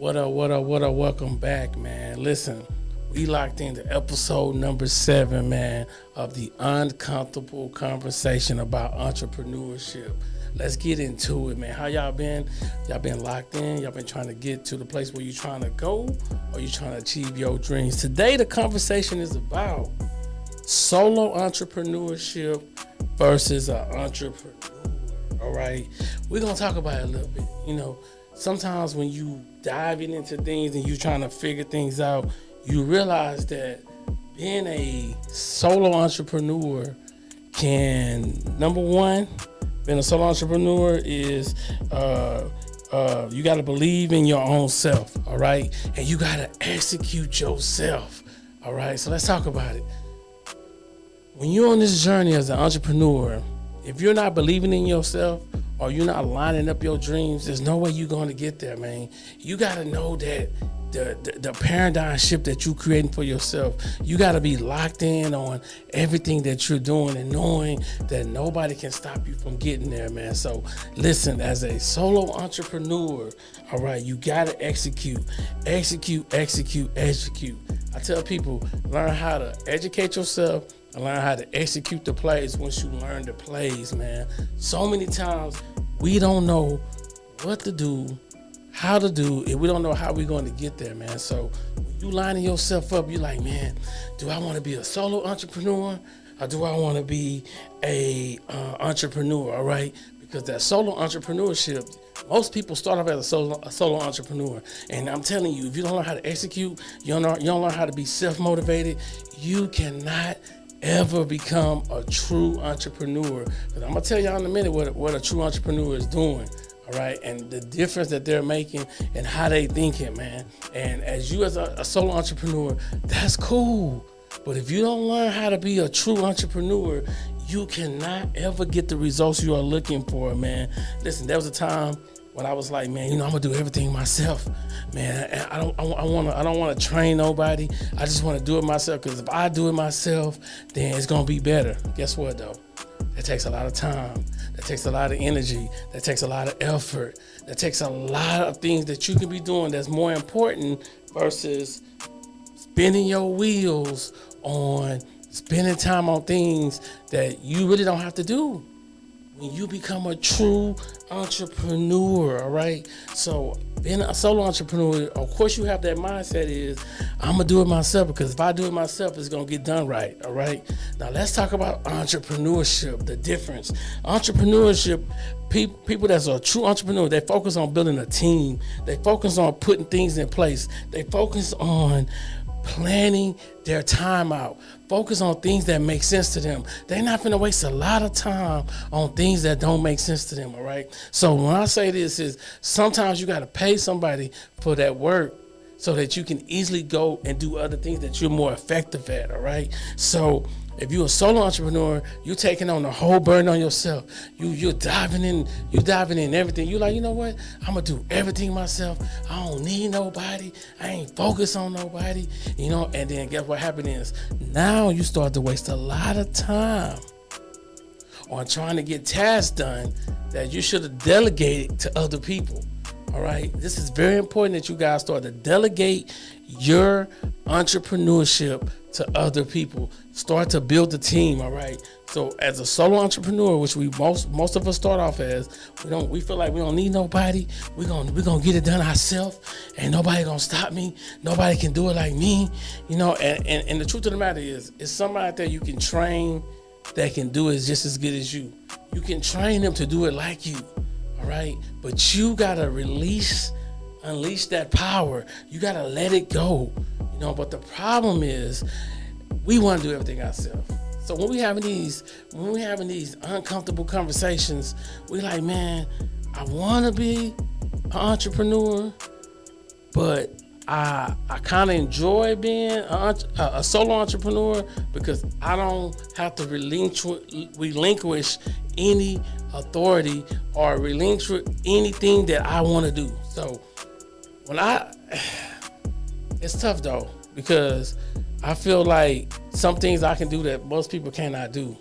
What up? Welcome back, man. Listen, we locked into episode number 7, man, of the uncomfortable conversation about entrepreneurship. Let's get into it, man. How y'all been? Y'all been locked in? Y'all been trying to get to the place where you're trying to go, or you trying to achieve your dreams? Today, the conversation is about solo entrepreneurship versus an entrepreneur. All right, we're gonna talk about it a little bit. Sometimes when you diving into things and you trying to figure things out, you realize that being a solo entrepreneur can, number one, being a solo entrepreneur is you got to believe in your own self, all right? And you got to execute yourself, all right? So let's talk about it. When you're on this journey as an entrepreneur, if you're not believing in yourself or you're not lining up your dreams, there's no way you're going to get there, man. You got to know that the paradigm shift that you're creating for yourself, you got to be locked in on everything that you're doing and knowing that nobody can stop you from getting there, man. So listen, as a solo entrepreneur, all right, you got to execute. I tell people, learn how to educate yourself and learn how to execute the plays once you learn the plays, man. So many times we don't know what to do, how to do it. We don't know how we're going to get there, man. So when you lining yourself up, you're like, man, do I want to be a solo entrepreneur or do I want to be a entrepreneur, all right? Because that solo entrepreneurship, most people start off as a solo entrepreneur. And I'm telling you, if you don't learn how to execute, you don't learn how to be self-motivated, you cannot ever become a true entrepreneur. Because I'm going to tell y'all in a minute what a true entrepreneur is doing. All right, and the difference that they're making and how they thinking, man. And as you as a solo entrepreneur, that's cool. But if you don't learn how to be a true entrepreneur, you cannot ever get the results you are looking for, man. Listen, there was a time when I was like, man, I'm gonna do everything myself, man. I don't want to train nobody. I just want to do it myself. Because if I do it myself, then it's gonna be better. Guess what, though? That takes a lot of time. That takes a lot of energy. That takes a lot of effort. That takes a lot of things that you can be doing that's more important versus spinning your wheels on spending time on things that you really don't have to do. When you become a true entrepreneur, all right? So being a solo entrepreneur, of course you have that mindset is, I'm going to do it myself, because if I do it myself, it's going to get done right, all right? Now let's talk about entrepreneurship, the difference. Entrepreneurship, people that's a true entrepreneur, they focus on building a team. They focus on putting things in place. They focus on planning their time out. Focus on things that make sense to them. They're not going to waste a lot of time on things that don't make sense to them, all right? So when I say this is sometimes you got to pay somebody for that work so that you can easily go and do other things that you're more effective at, all right? So if you're a solo entrepreneur, you're taking on the whole burden on yourself. You're diving in everything. You're like, you know what? I'm going to do everything myself. I don't need nobody. I ain't focused on nobody. And then guess what happened is now you start to waste a lot of time on trying to get tasks done that you should have delegated to other people. All right. This is very important that you guys start to delegate your entrepreneurship to other people. Start to build a team. All right. So as a solo entrepreneur, which we most of us start off as, we feel like we don't need nobody. We're gonna get it done ourselves. Ain't nobody gonna stop me. Nobody can do it like me. And the truth of the matter is, it's somebody out there you can train that can do it just as good as you. You can train them to do it like you. All right, but you gotta unleash that power. You gotta let it go. But the problem is, we want to do everything ourselves. So when we having these uncomfortable conversations, we like, man, I want to be an entrepreneur, but I kind of enjoy being a solo entrepreneur because I don't have to relinquish any authority or relinquish anything that I want to do. So it's tough though, because I feel like some things I can do that most people cannot do.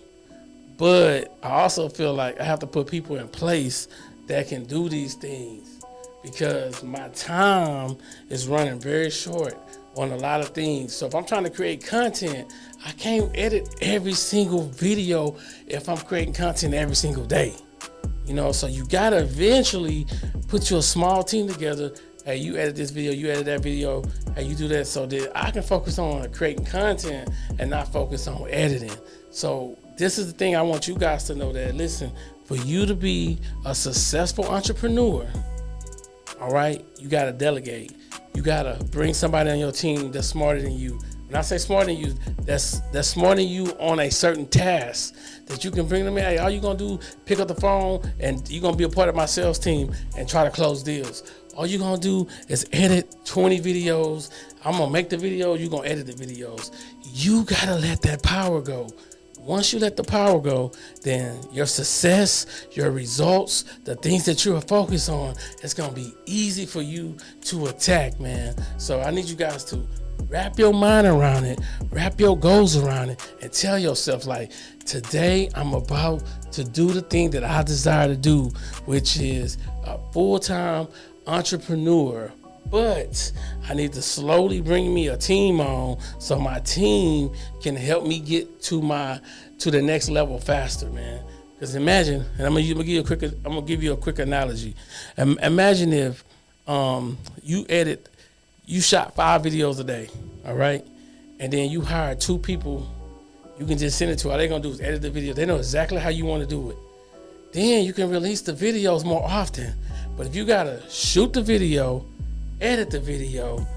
But I also feel like I have to put people in place that can do these things. because my time is running very short on a lot of things. So if I'm trying to create content, I can't edit every single video if I'm creating content every single day. So you gotta eventually put your small team together. Hey, you edit this video, you edit that video, hey, you do that, so that I can focus on creating content and not focus on editing. So this is the thing I want you guys to know, that listen, for you to be a successful entrepreneur, all right, you gotta delegate. You gotta bring somebody on your team that's smarter than you. When I say smarter than you, that's smarter than you on a certain task that you can bring them in. Hey, all you gonna do, pick up the phone, and you're gonna be a part of my sales team and try to close deals. All you're gonna do is edit 20 videos. I'm gonna make the video, you're gonna edit the videos. You gotta let that power go. Once you let the power go, then your success, your results, the things that you're focused on, it's gonna be easy for you to attack, man. So I need you guys to wrap your mind around it, wrap your goals around it, and tell yourself, like, today I'm about to do the thing that I desire to do, which is a full-time entrepreneur. But I need to slowly bring me a team on so my team can help me get to the next level faster, man. Because imagine, and I'm gonna give you a quick analogy. Imagine if you shot 5 videos a day, all right, and then you hire 2 people. You can just send it to. All they're gonna do is edit the video. They know exactly how you want to do it. Then you can release the videos more often. But if you gotta shoot the video, edit the video,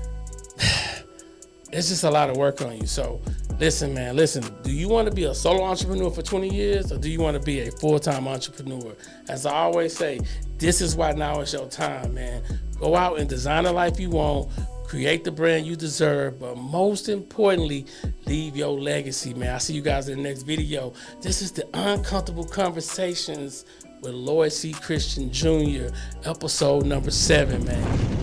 it's just a lot of work on you. So listen, man, do you want to be a solo entrepreneur for 20 years, or do you want to be a full-time entrepreneur? As I always say, this is why now is your time, man. Go out and design the life you want, create the brand you deserve, but most importantly, leave your legacy, man. I'll see you guys in the next video. This is the Uncomfortable Conversations with Lloyd C. Christten Jr., episode number 7, man.